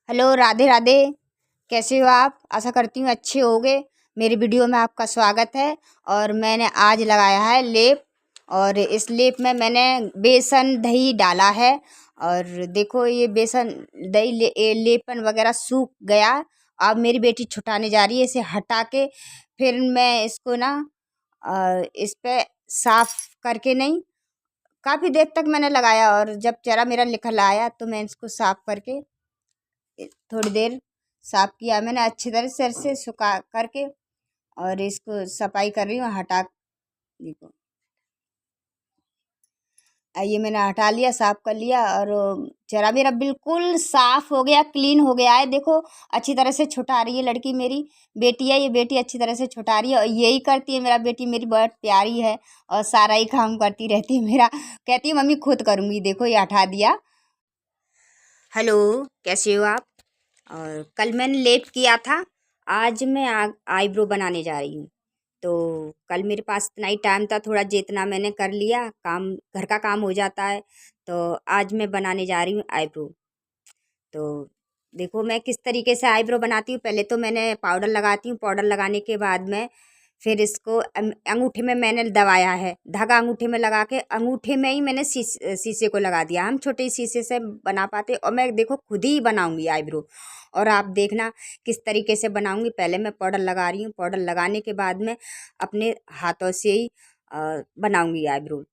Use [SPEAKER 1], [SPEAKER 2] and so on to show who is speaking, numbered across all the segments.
[SPEAKER 1] Hello, Radhe Radhe. कैसे हो आप? आशा करती हूँ अच्छे होगे। मेरी वीडियो में आपका स्वागत है। और मैंने आज लगाया है लेप। और इस लेप में मैंने बेसन दही डाला है। और देखो ये बेसन दही लेपन वगैरह सूख गया। अब मेरी बेटी छुटाने जा रही है इसे हटा के। फिर मैं इसको ना इस पे साफ करके नहीं, काफ़ी देर तक मैंने लगाया। और जब चेहरा मेरा निकल आया तो मैं इसको साफ करके थोड़ी देर साफ किया मैंने अच्छी तरह से सुखा करके। और इसको सफाई कर रही हूँ हटा। देखो ये मैंने हटा लिया, साफ कर लिया। और चेहरा मेरा बिल्कुल साफ हो गया, क्लीन हो गया है। देखो अच्छी तरह से छुटा रही है लड़की, मेरी बेटी है ये। बेटी अच्छी तरह से छुटा रही है और यही करती है मेरा बेटी, मेरी बहुत प्यारी है। और सारा ही काम करती रहती है मेरा। कहती है मम्मी खुद करूँगी। देखो ये हटा दिया। हेलो, कैसे हो आप? और कल मैंने लेप किया था। आज मैं आईब्रो बनाने जा रही हूँ। तो कल मेरे पास इतना ही टाइम था, थोड़ा जितना मैंने कर लिया काम, घर का काम हो जाता है। तो आज मैं बनाने जा रही हूँ आईब्रो। तो देखो मैं किस तरीके से आईब्रो बनाती हूँ। पहले तो मैंने पाउडर लगाती हूँ। पाउडर लगाने के बाद में फिर इसको अंगूठे में मैंने दबाया है, धागा अंगूठे में लगा के अंगूठे में ही मैंने शीशे को लगा दिया। हम छोटे शीशे से बना पाते। और मैं देखो खुद ही बनाऊंगी आईब्रो। और आप देखना किस तरीके से बनाऊंगी। पहले मैं पाउडर लगा रही हूँ। पाउडर लगाने के बाद में अपने हाथों से ही बनाऊंगी आईब्रो।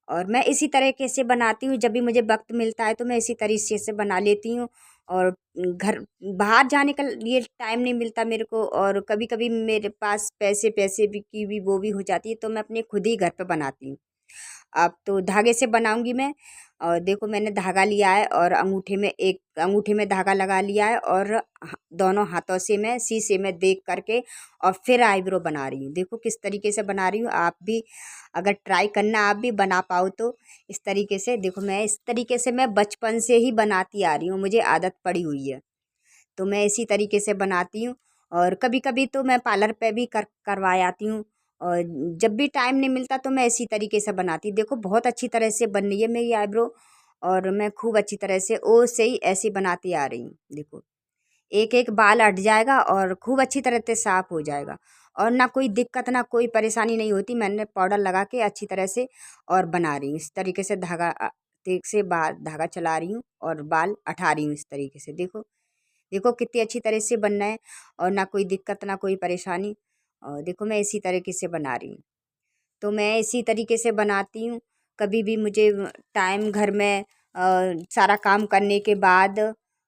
[SPEAKER 1] और मैं इसी तरीके से बनाती हूँ। जब भी मुझे वक्त मिलता है तो मैं इसी तरीके से बना लेती हूँ। और घर बाहर जाने का लिए टाइम नहीं मिलता मेरे को। और कभी कभी मेरे पास पैसे पैसे भी की भी वो भी हो जाती है तो मैं अपने खुद ही घर पे बनाती हूँ। अब तो धागे से बनाऊंगी मैं। और देखो मैंने धागा लिया है और अंगूठे में धागा लगा लिया है। और दोनों हाथों से मैं शीशे में देख करके और फिर आईब्रो बना रही हूँ। देखो किस तरीके से बना रही हूँ। आप भी अगर ट्राई करना, आप भी बना पाओ तो इस तरीके से। देखो मैं इस तरीके से मैं बचपन से ही बनाती आ रही हूँ, मुझे आदत पड़ी हुई है। तो मैं इसी तरीके से बनाती हूँ। और कभी कभी तो मैं पार्लर पे भी करवा आती हूँ। और जब भी टाइम नहीं मिलता तो मैं इसी तरीके से बनाती। देखो बहुत अच्छी तरह से बन रही है मेरी आईब्रो। और मैं खूब अच्छी तरह से ओ से ही ऐसी बनाती आ रही हूँ। देखो एक एक बाल हट जाएगा और खूब अच्छी तरह से साफ हो जाएगा। और ना कोई दिक्कत ना कोई परेशानी नहीं होती। मैंने पाउडर लगा के अच्छी तरह से और बना रही हूँ इस तरीके से। धागा तेज से धागा चला रही हूँ और बाल उठा रही हूँ इस तरीके से। देखो देखो कितनी अच्छी तरह से बनना है। और ना कोई दिक्कत ना कोई परेशानी। और देखो मैं इसी तरीके से बना रही हूँ। तो मैं इसी तरीके से बनाती हूँ। कभी भी मुझे टाइम घर में सारा काम करने के बाद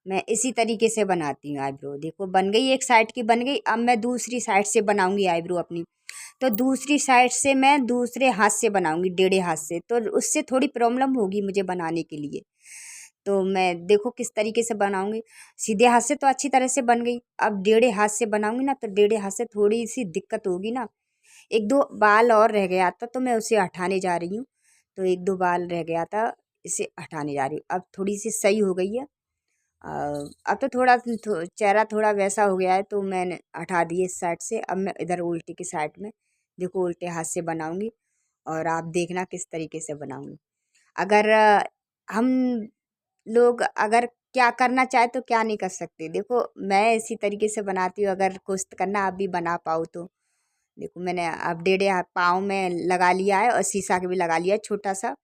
[SPEAKER 1] मैं इसी तरीके से बनाती हूँ आईब्रो। देखो बन गई, एक साइड की बन गई। अब मैं दूसरी साइड से बनाऊंगी आईब्रो अपनी। तो दूसरी साइड से मैं दूसरे हाथ से बनाऊंगी, टेढ़े हाथ से। तो उससे थोड़ी प्रॉब्लम होगी मुझे बनाने के लिए। तो मैं देखो किस तरीके से बनाऊंगी। सीधे हाथ से तो अच्छी तरह से बन गई। अब टेढ़े हाथ से बनाऊंगी ना तो टेढ़े हाथ से थोड़ी सी दिक्कत होगी ना। एक दो बाल और रह गया था तो मैं उसे हटाने जा रही हूँ। तो एक दो बाल रह गया था, इसे हटाने जा रही हूँ। अब थोड़ी सी सही हो गई है। अब तो थोड़ा चेहरा थोड़ा वैसा हो गया है तो मैंने हटा दिए इस साइड से। अब मैं इधर उल्टी की साइड में देखो उल्टे हाथ से बनाऊंगी। और आप देखना किस तरीके से बनाऊंगी। अगर हम लोग अगर क्या करना चाहे तो क्या नहीं कर सकते। देखो मैं इसी तरीके से बनाती हूँ। अगर कोशिश करना आप भी बना पाओ तो। देखो मैंने अब डेढ़े पाँव में लगा लिया है और शीशा के भी लगा लिया है छोटा सा।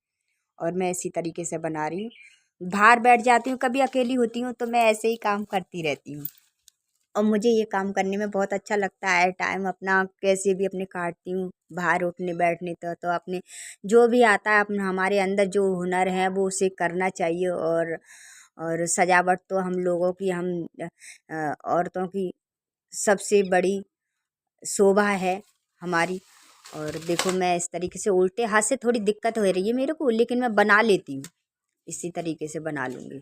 [SPEAKER 1] और मैं इसी तरीके से बना रही हूँ। बाहर बैठ जाती हूँ, कभी अकेली होती हूँ तो मैं ऐसे ही काम करती रहती हूँ। और मुझे ये काम करने में बहुत अच्छा लगता है। टाइम अपना कैसे भी अपने काटती हूँ। बाहर उठने बैठने तो अपने जो भी आता है अपना, हमारे अंदर जो हुनर है वो उसे करना चाहिए। और सजावट तो हम लोगों की, हम औरतों की सबसे बड़ी शोभा है हमारी। और देखो मैं इस तरीके से उल्टे हाथ से थोड़ी दिक्कत हो रही है मेरे को, लेकिन मैं बना लेती हूँ। इसी तरीके से बना लूँगी।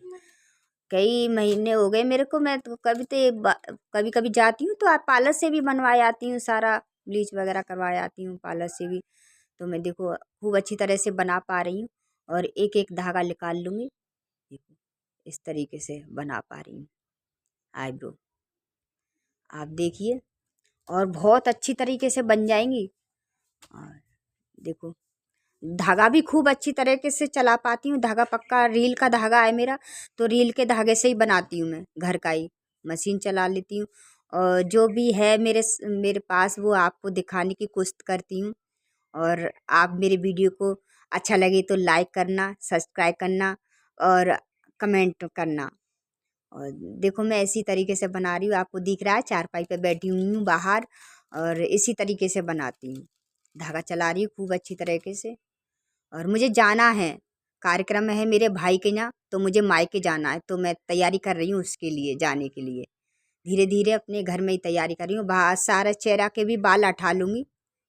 [SPEAKER 1] कई महीने हो गए मेरे को। मैं तो कभी कभी जाती हूँ तो आप पार्लर से भी बनवा आती हूँ सारा। ब्लीच वगैरह करवा आती हूँ पार्लर से भी। तो मैं देखो खूब अच्छी तरह से बना पा रही हूँ। और एक एक धागा निकाल लूँगी। देखो इस तरीके से बना पा रही हूँ आईब्रो। आप देखिए और बहुत अच्छी तरीके से बन जाएंगी। और देखो धागा भी खूब अच्छी तरीके से चला पाती हूँ। धागा पक्का रील का धागा है मेरा, तो रील के धागे से ही बनाती हूँ मैं, घर का ही। मशीन चला लेती हूँ और जो भी है मेरे पास वो आपको दिखाने की कोशिश करती हूँ। और आप मेरे वीडियो को अच्छा लगे तो लाइक करना, सब्सक्राइब करना और कमेंट करना। और देखो मैं इसी तरीके से बना रही हूँ, आपको दिख रहा है चारपाई पे बैठी हुई हूँ बाहर, और इसी तरीके से बनाती हूँ। धागा चला रही हूँ खूब अच्छी तरीके से। और मुझे जाना है, कार्यक्रम है मेरे भाई के यहाँ, तो मुझे मायके जाना है, तो मैं तैयारी कर रही हूँ उसके लिए, जाने के लिए। धीरे धीरे अपने घर में ही तैयारी कर रही हूँ। बाहर सारे चेहरा के भी बाल उठा लूँगी,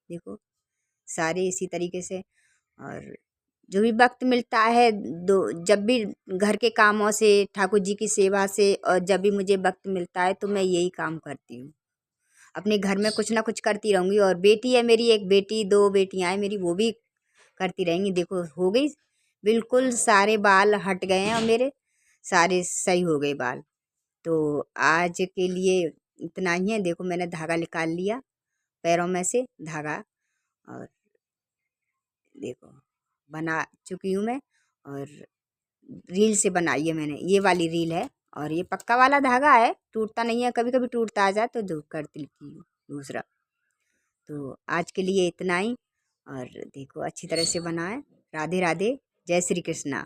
[SPEAKER 1] देखो सारे इसी तरीके से। और जो भी वक्त मिलता है, जब भी घर के कामों से, ठाकुर जी की सेवा से, और जब भी मुझे वक्त मिलता है तो मैं यही काम करती हूँ। अपने घर में कुछ ना कुछ करती रहूँगी। और बेटी है मेरी, एक बेटी, 2 बेटियाँ हैं मेरी, वो भी करती रहेंगी। देखो हो गई बिल्कुल, सारे बाल हट गए हैं और मेरे सारे सही हो गए बाल। तो आज के लिए इतना ही है। देखो मैंने धागा निकाल लिया पैरों में से धागा, और देखो बना चुकी हूँ मैं। और रील से बनाई है मैंने, ये वाली रील है, और ये पक्का वाला धागा है, टूटता नहीं है। कभी कभी टूटता आ जाए तो जो करती हूँ दूसरा। तो आज के लिए इतना ही। और देखो अच्छी तरह से बनाए। राधे राधे, जय श्री कृष्णा।